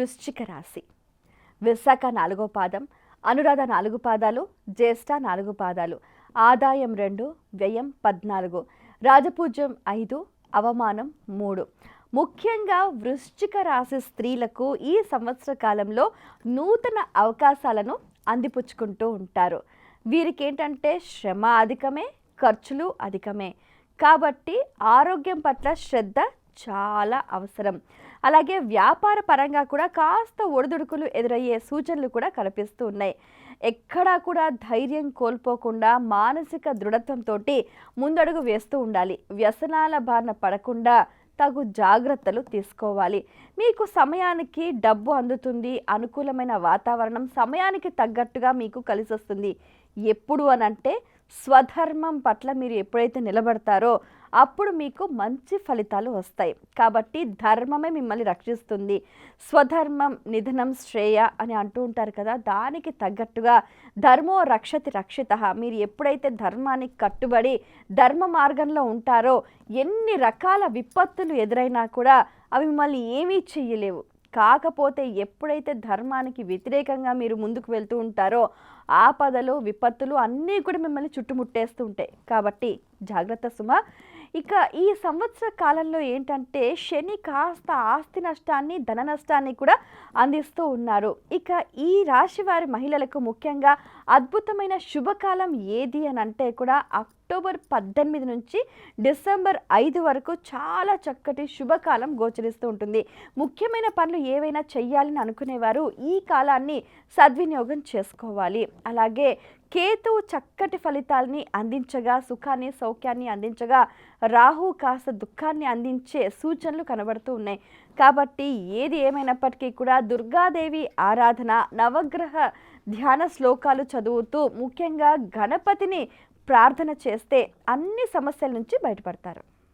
వృశ్చిక రాశి. విశాఖ 4వ పాదం, అనురాధ 4 పాదాలు, జ్యేష్ఠ 4 పాదాలు, ఆదాయం 2, వ్యయం 14, రాజపూజ్యం 5, అవమానం 3. ముఖ్యంగా వృశ్చిక రాశి స్త్రీలకు ఈ సంవత్సర కాలంలో నూతన అవకాశాలను అందిపుచ్చుకుంటూ ఉంటారు. వీరికి ఏంటంటే శ్రమ అధికమే, ఖర్చులు అధికమే. కాబట్టి ఆరోగ్యం పట్ల శ్రద్ధ చాలా అవసరం. అలాగే వ్యాపార పరంగా కూడా కాస్త ఒడిదుడుకులు ఎదురయ్యే సూచనలు కూడా కనిపిస్తూ ఉన్నాయి. ఎక్కడా కూడా ధైర్యం కోల్పోకుండా మానసిక దృఢత్వంతో ముందడుగు వేస్తూ ఉండాలి. వ్యసనాల బారిన పడకుండా తగు జాగ్రత్తలు తీసుకోవాలి. మీకు సమయానికి డబ్బు అందుతుంది, అనుకూలమైన వాతావరణం సమయానికి తగ్గట్టుగా మీకు కలిసి వస్తుంది. ఎప్పుడు అనంటే స్వధర్మం పట్ల మీరు ఎప్పుడైతే నిలబడతారో అప్పుడు మీకు మంచి ఫలితాలు వస్తాయి. కాబట్టి ధర్మమే మిమ్మల్ని రక్షిస్తుంది. స్వధర్మం నిధనం శ్రేయ అని అంటూ ఉంటారు కదా, దానికి తగ్గట్టుగా ధర్మో రక్షతి రక్షితః. మీరు ఎప్పుడైతే ధర్మానికి కట్టుబడి ధర్మ మార్గంలో ఉంటారో ఎన్ని రకాల విపత్తులు ఎదురైనా కూడా అవి మిమ్మల్ని ఏమీ చెయ్యలేవు. కాకపోతే ఎప్పుడైతే ధర్మానికి వ్యతిరేకంగా మీరు ముందుకు వెళ్తూ ఉంటారో ఆపదలు విపత్తులు అన్నీ కూడా మిమ్మల్ని చుట్టుముట్టేస్తూ ఉంటాయి. కాబట్టి జాగ్రత్త సుమ. ఇక ఈ సంవత్సర కాలంలో ఏంటంటే శని కాస్త ఆస్తి నష్టాన్ని, ధన నష్టాన్ని కూడా అందిస్తూ ఉన్నారు. ఇక ఈ రాశి వారి మహిళలకు ముఖ్యంగా అద్భుతమైన శుభకాలం ఏది అని అంటే కూడా అక్టోబర్ 18 నుంచి డిసెంబర్ 5 వరకు చాలా చక్కటి శుభకాలం గోచరిస్తూ ఉంటుంది. ముఖ్యమైన పనులు ఏవైనా చెయ్యాలని అనుకునేవారు ఈ కాలాన్ని సద్వినియోగం చేసుకోవాలి. అలాగే కేతువు చక్కటి ఫలితాలని అందించగా, సుఖాన్ని సౌఖ్యాన్ని అందించగా, రాహు కాస్త దుఃఖాన్ని అందించే సూచనలు కనబడుతూ ఉన్నాయి. కాబట్టి ఏది ఏమైనప్పటికీ కూడా దుర్గాదేవి ఆరాధన, నవగ్రహ ధ్యాన శ్లోకాలు చదువుతూ ముఖ్యంగా గణపతిని ప్రార్థన చేస్తే అన్ని సమస్యల నుంచి బయటపడతారు.